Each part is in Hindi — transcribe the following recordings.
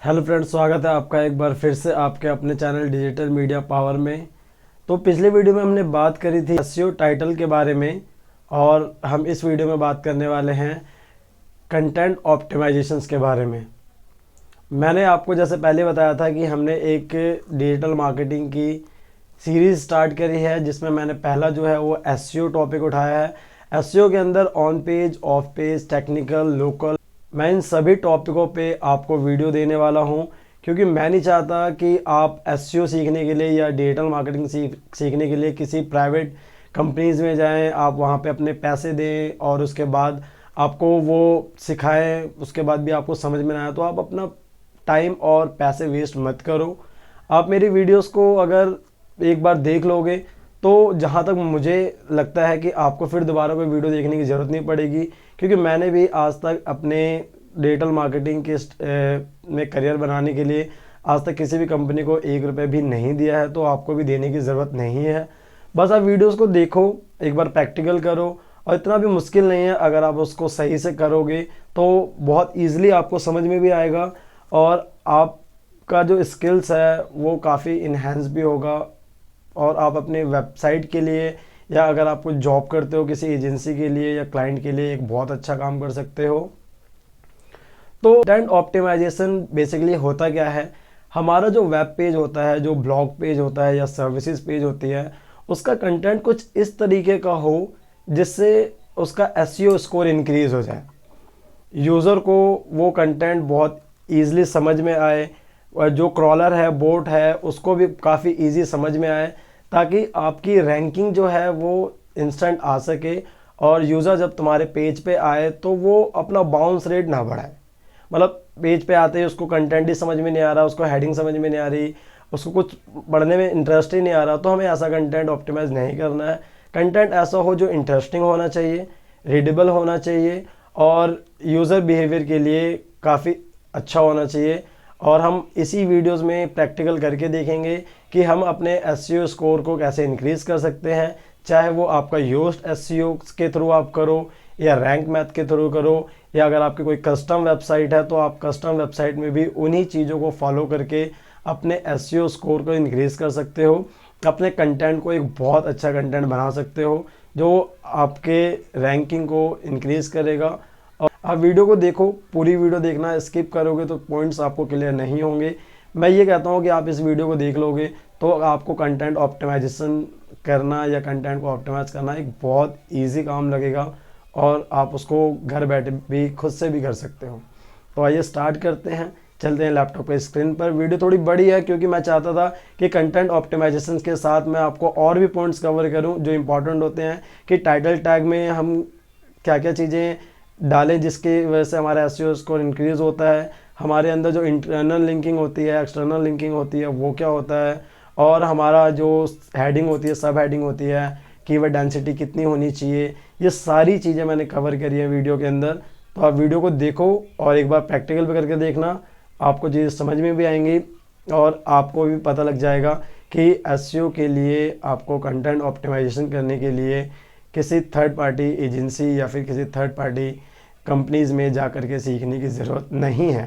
हेलो फ्रेंड्स, स्वागत है आपका एक बार फिर से आपके अपने चैनल डिजिटल मीडिया पावर में। तो पिछले वीडियो में हमने बात करी थी एसईओ टाइटल के बारे में, और हम इस वीडियो में बात करने वाले हैं कंटेंट ऑप्टिमाइजेशंस के बारे में। मैंने आपको जैसे पहले बताया था कि हमने एक डिजिटल मार्केटिंग की सीरीज़ स्टार्ट करी है, जिसमें मैंने पहला जो है वो एसईओ टॉपिक उठाया है। एसईओ के अंदर on page, of page, technical, local, मैं इन सभी टॉपिकों पे आपको वीडियो देने वाला हूँ, क्योंकि मैं नहीं चाहता कि आप एसईओ सीखने के लिए या डिजिटल मार्केटिंग सीखने के लिए किसी प्राइवेट कंपनीज़ में जाएं, आप वहाँ पे अपने पैसे दें और उसके बाद आपको वो सिखाएं, उसके बाद भी आपको समझ में ना आए तो आप अपना टाइम और पैसे वेस्ट मत करो। आप मेरी वीडियोस को अगर एक बार देख लोगे तो जहाँ तक मुझे लगता है कि आपको फिर दोबारा कोई वीडियो देखने की ज़रूरत नहीं पड़ेगी, क्योंकि मैंने भी आज तक अपने डिजिटल मार्केटिंग के में करियर बनाने के लिए आज तक किसी भी कंपनी को 1 रुपये भी नहीं दिया है, तो आपको भी देने की ज़रूरत नहीं है। बस आप वीडियोस को देखो, एक बार प्रैक्टिकल करो, और इतना भी मुश्किल नहीं है। अगर आप उसको सही से करोगे तो बहुत ईजिली आपको समझ में भी आएगा, और आपका जो स्किल्स है वो काफ़ी इन्हेंस भी होगा, और आप अपने वेबसाइट के लिए या अगर आप कुछ जॉब करते हो किसी एजेंसी के लिए या क्लाइंट के लिए एक बहुत अच्छा काम कर सकते हो। तो कंटेंट ऑप्टिमाइजेशन बेसिकली होता क्या है? हमारा जो वेब पेज होता है, जो ब्लॉग पेज होता है या सर्विसेज पेज होती है, उसका कंटेंट कुछ इस तरीके का हो जिससे उसका एसईओ स्कोर इंक्रीज हो जाए, यूज़र को वो कंटेंट बहुत ईजिली समझ में आए, और जो क्रॉलर है, बोट है, उसको भी काफ़ी इजी समझ में आए, ताकि आपकी रैंकिंग जो है वो इंस्टेंट आ सके, और यूज़र जब तुम्हारे पेज पे आए तो वो अपना बाउंस रेट ना बढ़ाए। मतलब पेज पे आते ही उसको कंटेंट ही समझ में नहीं आ रहा, उसको हेडिंग समझ में नहीं आ रही, उसको कुछ पढ़ने में इंटरेस्ट ही नहीं आ रहा, तो हमें ऐसा कंटेंट ऑप्टिमाइज नहीं करना है। कंटेंट ऐसा हो जो इंटरेस्टिंग होना चाहिए, रीडेबल होना चाहिए, और यूज़र बिहेवियर के लिए काफ़ी अच्छा होना चाहिए। और हम इसी वीडियोस में प्रैक्टिकल करके देखेंगे कि हम अपने एसईओ स्कोर को कैसे इंक्रीज़ कर सकते हैं, चाहे वो आपका योस्ट एसईओ के थ्रू आप करो या रैंक मैथ के थ्रू करो, या अगर आपकी कोई कस्टम वेबसाइट है तो आप कस्टम वेबसाइट में भी उन्हीं चीज़ों को फॉलो करके अपने एसईओ स्कोर को इंक्रीज़ कर सकते हो, अपने कंटेंट को एक बहुत अच्छा कंटेंट बना सकते हो जो आपके रैंकिंग को इंक्रीज़ करेगा। और आप वीडियो को देखो, पूरी वीडियो देखना, स्किप करोगे तो पॉइंट्स आपको क्लियर नहीं होंगे। मैं ये कहता हूँ कि आप इस वीडियो को देख लोगे तो आपको कंटेंट ऑप्टिमाइजेशन करना या कंटेंट को ऑप्टिमाइज करना एक बहुत इजी काम लगेगा, और आप उसको घर बैठे भी खुद से भी कर सकते हो। तो आइए स्टार्ट करते हैं, चलते हैं लैपटॉप पे स्क्रीन पर। वीडियो थोड़ी बड़ी है क्योंकि मैं चाहता था कि कंटेंट ऑप्टिमाइजेशन के साथ मैं आपको और भी पॉइंट्स कवर करूं जो इंपॉर्टेंट होते हैं, कि टाइटल टैग में हम क्या क्या चीज़ें डालें जिसकी वजह से हमारा एसईओ स्कोर इंक्रीज़ होता है, हमारे अंदर जो इंटरनल लिंकिंग होती है, एक्सटर्नल लिंकिंग होती है, वो क्या होता है, और हमारा जो हेडिंग होती है, सब हेडिंग होती है, कीवर्ड डेंसिटी कितनी होनी चाहिए, ये सारी चीज़ें मैंने कवर करी है वीडियो के अंदर। तो आप वीडियो को देखो और एक बार प्रैक्टिकल भी करके देखना, आपको चीज़ समझ में भी आएंगी, और आपको भी पता लग जाएगा कि एसईओ के लिए आपको कंटेंट ऑप्टिमाइजेशन करने के लिए किसी थर्ड पार्टी एजेंसी या फिर किसी थर्ड पार्टी कंपनीज में जा कर के सीखने की ज़रूरत नहीं है।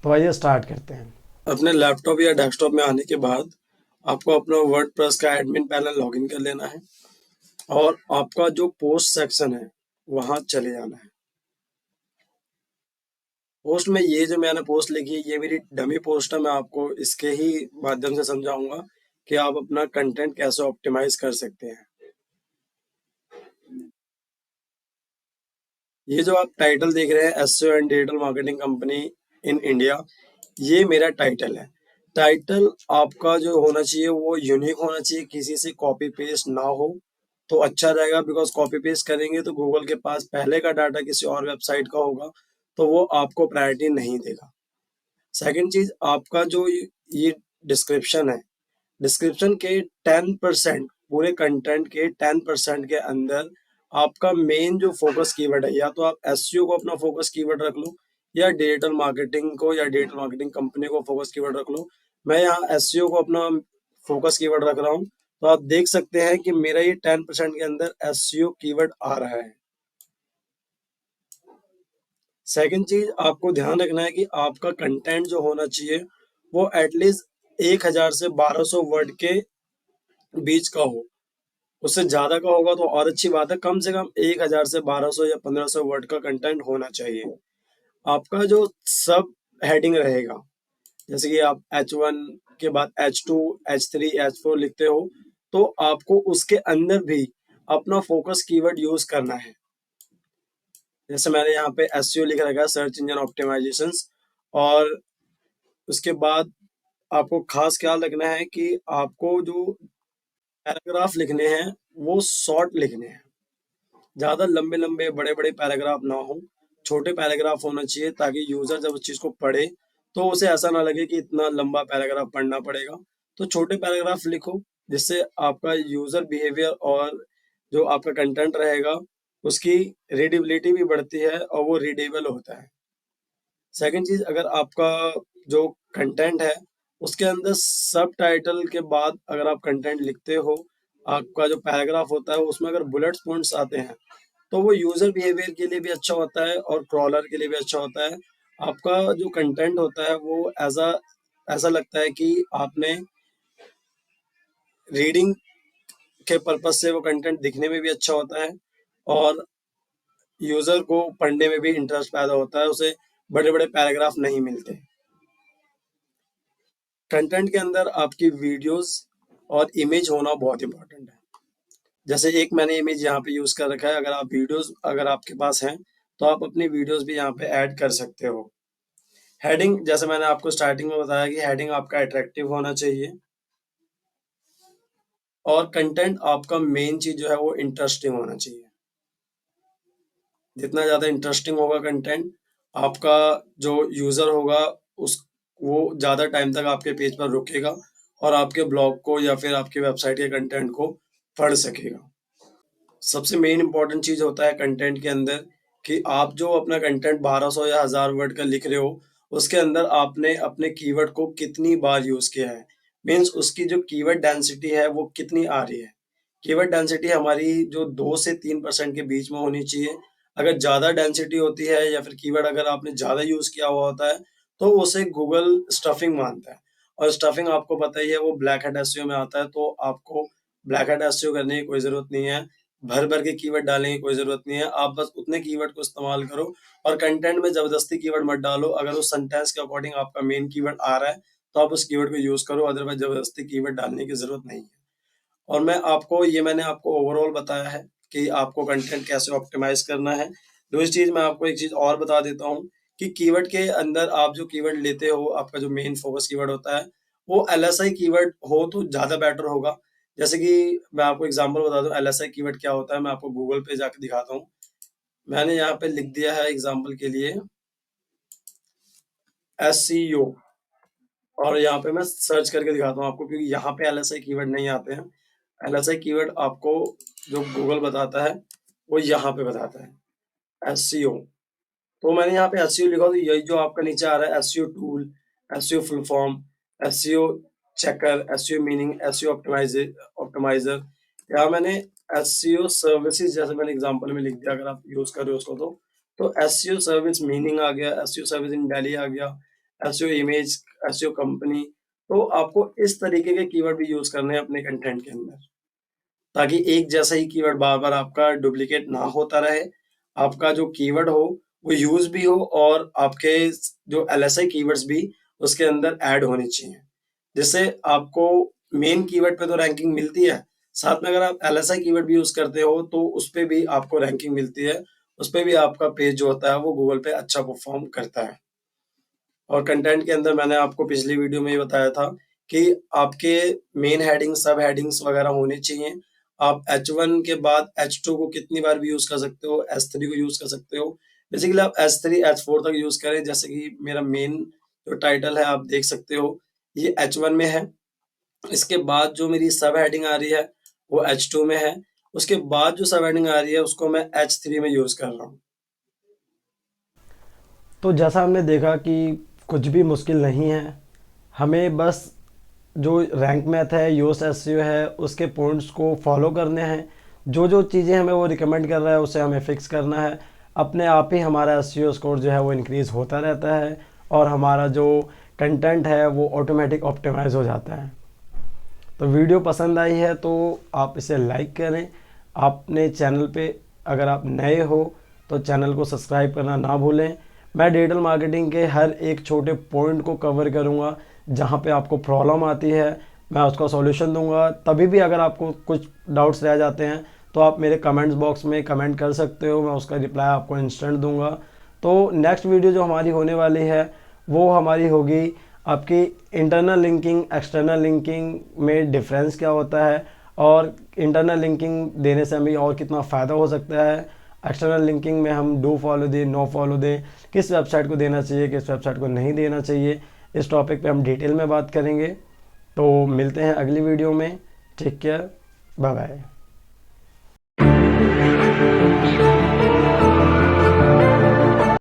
तो आइए स्टार्ट करते हैं। अपने लैपटॉप या डेस्कटॉप में आने के बाद आपको अपना वर्डप्रेस का एडमिन पैनल लॉगिन कर लेना है और आपका जो पोस्ट सेक्शन है वहां चले जाना है। पोस्ट में ये जो मैंने पोस्ट लिखी है ये मेरी डमी पोस्ट है, मैं आपको इसके ही माध्यम से समझाऊंगा कि आप अपना कंटेंट कैसे ऑप्टिमाइज कर सकते हैं। ये जो आप टाइटल देख रहे हैं, SEO and digital marketing company in India, ये मेरा टाइटल है। टाइटल आपका जो होना चाहिए वो यूनिक होना चाहिए, किसी से कॉपी पेस्ट ना हो तो अच्छा रहेगा। बिकॉज कॉपी पेस्ट करेंगे तो गूगल के पास पहले का डाटा किसी और वेबसाइट का होगा तो वो आपको प्रायोरिटी नहीं देगा। सेकंड चीज, आपका जो ये डिस्क्रिप्शन है, डिस्क्रिप्शन के 10%, पूरे कंटेंट के 10% के अंदर आपका मेन जो फोकस कीवर्ड है, या तो आप एसईओ को अपना फोकस कीवर्ड रख लो या डिजिटल मार्केटिंग को या डिजिटल मार्केटिंग कंपनी को फोकस कीवर्ड रख लो। मैं यहाँ एसईओ को अपना फोकस कीवर्ड रख रहा हूँ, तो आप देख सकते हैं कि मेरा ये 10% के अंदर एसईओ कीवर्ड आ रहा है। सेकंड चीज आपको ध्यान रखना है कि आपका कंटेंट जो होना चाहिए वो एटलीस्ट 1000 से 1200 वर्ड के बीच का हो। उससे ज्यादा का होगा तो और अच्छी बात है। कम से कम 1000 से 1200 या 1500 वर्ड का कंटेंट होना चाहिए। आपका जो सब हेडिंग रहेगा, जैसे कि आप H1 के बाद H2, H3, H4 लिखते हो, तो आपको उसके अंदर भी अपना फोकस कीवर्ड यूज करना है। जैसे मैंने यहाँ पे SEO लिख रखा है, सर्च इंजन ऑप्टिमाइजेशंस। और उसके बाद आपको खास ख्याल रखना है कि आपको जो पैराग्राफ लिखने हैं वो शॉर्ट लिखने हैं। ज्यादा लंबे लंबे बड़े बड़े पैराग्राफ ना हो, छोटे पैराग्राफ होना चाहिए, ताकि यूजर जब उस चीज को पढ़े तो उसे ऐसा ना लगे कि इतना लंबा पैराग्राफ पढ़ना पड़ेगा। तो छोटे पैराग्राफ लिखो, जिससे आपका यूजर बिहेवियर और जो आपका कंटेंट रहेगा उसकी रीडेबिलिटी भी बढ़ती है और वो रीडेबल होता है। सेकंड चीज, अगर आपका जो कंटेंट है उसके अंदर सब टाइटल के बाद अगर आप कंटेंट लिखते हो, आपका जो पैराग्राफ होता है उसमें अगर बुलेट पॉइंट्स आते हैं तो वो यूजर बिहेवियर के लिए भी अच्छा होता है और क्रॉलर के लिए भी अच्छा होता है। आपका जो कंटेंट होता है वो ऐसा लगता है कि आपने रीडिंग के पर्पज से वो कंटेंट दिखने में भी अच्छा होता है और यूजर को पढ़ने में भी इंटरेस्ट पैदा होता है, उसे बड़े बड़े पैराग्राफ नहीं मिलते। कंटेंट के अंदर आपकी वीडियोस और इमेज होना बहुत इंपॉर्टेंट है। जैसे एक मैंने इमेज यहाँ पे यूज कर रखा है, अगर आप वीडियोस अगर आपके पास हैं तो आप अपनी वीडियोस भी यहाँ पे ऐड कर सकते हो। हेडिंग, जैसे मैंने आपको स्टार्टिंग में बताया कि हेडिंग आपका अट्रैक्टिव होना चाहिए और कंटेंट आपका मेन चीज जो है वो इंटरेस्टिंग होना चाहिए। जितना ज्यादा इंटरेस्टिंग होगा कंटेंट, आपका जो यूजर होगा उस वो ज्यादा टाइम तक आपके पेज पर रुकेगा और आपके ब्लॉग को या फिर आपकी वेबसाइट के कंटेंट को पढ़ सकेगा। सबसे मेन इंपॉर्टेंट चीज होता है कंटेंट के अंदर कि आप जो अपना कंटेंट 1200 या 1000 वर्ड का लिख रहे हो उसके अंदर आपने अपने कीवर्ड को कितनी बार यूज किया है, मीन्स उसकी जो कीवर्ड डेंसिटी है वो कितनी आ रही है। कीवर्ड डेंसिटी हमारी जो 2 से 3% के बीच में होनी चाहिए। अगर ज्यादा डेंसिटी होती है या फिर कीवर्ड अगर आपने ज्यादा यूज किया हुआ होता है तो उसे गूगल स्टफिंग मानता है। और स्टफिंग आपको पता ही है वो ब्लैक हैट एसईओ में आता है, तो आपको ब्लैक हैट एसईओ करने की कोई जरूरत नहीं है। भर भर के कीवर्ड डालने की कोई जरूरत नहीं है। आप बस उतने कीवर्ड को इस्तेमाल करो और कंटेंट में जबरदस्ती कीवर्ड मत डालो। अगर उस सेंटेंस के अकॉर्डिंग आपका मेन कीवर्ड आ रहा है तो आप उस कीवर्ड को यूज करो, अदरवाइज जबरदस्ती कीवर्ड डालने की जरूरत नहीं है। और मैंने आपको ओवरऑल बताया है कि आपको कंटेंट कैसे ऑप्टिमाइज करना है। दूसरी चीज, मैं आपको एक चीज और बता देता हूँ कि कीवर्ड के अंदर आप जो कीवर्ड लेते हो, आपका जो मेन फोकस कीवर्ड होता है वो एलएसआई कीवर्ड हो तो ज्यादा बेटर होगा। जैसे कि मैं आपको एग्जांपल बता दूं एलएसआई कीवर्ड क्या होता है, मैं आपको गूगल पे जाकर दिखाता हूँ। मैंने यहाँ पे लिख दिया है एग्जांपल के लिए एससीओ, और यहाँ पे मैं सर्च करके दिखाता हूँ आपको, क्योंकि यहाँ पे एलएसआई कीवर्ड नहीं आते हैं। एलएसआई कीवर्ड आपको जो गूगल बताता है वो यहाँ पे बताता है एससीओ। तो मैंने यहाँ पे एसईओ लिखा, तो यही जो आपका नीचे आ रहा है SEO tool, SEO full form, SEO checker, SEO meaning, SEO optimiser. यहाँ मैंने एसईओ सर्विसेज जैसे मैंने एग्जांपल में लिख दिया, अगर आप यूज कर रहे हो उसको तो एसईओ सर्विस मीनिंग आ गया, एसईओ सर्विस इन दिल्ली आ गया, एसईओ इमेज, एसईओ कंपनी। तो आपको इस तरीके के कीवर्ड भी यूज करने हैं अपने कंटेंट के अंदर, ताकि एक जैसा ही कीवर्ड बार बार आपका डुप्लीकेट ना होता रहे। आपका जो कीवर्ड हो वो यूज भी हो और आपके जो एलएसआई कीवर्ड्स भी उसके अंदर ऐड होने चाहिए, जिससे आपको मेन कीवर्ड पे तो रैंकिंग मिलती है, साथ में अगर आप एलएसआई कीवर्ड भी यूज करते हो तो उस पे भी आपको रैंकिंग मिलती है। उस पे भी आपका पेज जो होता है वो गूगल पे अच्छा परफॉर्म करता है। और कंटेंट के अंदर मैंने आपको पिछली वीडियो में ही बताया था कि आपके मेन हेडिंग सब हेडिंग्स वगैरह होने चाहिए। आप H1 के बाद H2 को कितनी बार भी यूज कर सकते हो, S3 को यूज कर सकते हो। बेसिकली आप S3 H4 तक यूज करें, जैसे कि मेरा मेन जो टाइटल है आप देख सकते हो ये H1 में है। इसके बाद जो मेरी सब हेडिंग आ रही है वो H2 में है। उसके बाद जो सब हेडिंग आ रही है उसको मैं H3 में यूज कर रहा हूँ। तो जैसा हमने देखा कि कुछ भी मुश्किल नहीं है, हमें बस जो रैंक मैथ है, योस एसईओ है, उसके पॉइंट्स को फॉलो करने हैं। जो जो चीज़ें हमें वो रिकमेंड कर रहा है उसे हमें फिक्स करना है। अपने आप ही हमारा एसईओ स्कोर जो है वो इंक्रीज़ होता रहता है और हमारा जो कंटेंट है वो ऑटोमेटिक ऑप्टिमाइज हो जाता है। तो वीडियो पसंद आई है तो आप इसे लाइक करें। अपने चैनल पे अगर आप नए हो तो चैनल को सब्सक्राइब करना ना भूलें। मैं डिजिटल मार्केटिंग के हर एक छोटे पॉइंट को कवर करूंगा, जहां पे आपको प्रॉब्लम आती है मैं उसका सॉल्यूशन दूंगा। तभी भी अगर आपको कुछ डाउट्स रह जाते हैं तो आप मेरे कमेंट्स बॉक्स में कमेंट कर सकते हो, मैं उसका रिप्लाई आपको इंस्टेंट दूंगा। तो नेक्स्ट वीडियो जो हमारी होने वाली है वो हमारी होगी आपकी इंटरनल लिंकिंग एक्सटर्नल लिंकिंग में डिफरेंस क्या होता है और इंटरनल लिंकिंग देने से हमें और कितना फ़ायदा हो सकता है, एक्सटर्नल लिंकिंग में हम डू फॉलो दें नो फॉलो दें, किस वेबसाइट को देना चाहिए किस वेबसाइट को नहीं देना चाहिए, इस टॉपिक पे हम डिटेल में बात करेंगे। तो मिलते हैं अगली वीडियो में। Take care, bye bye.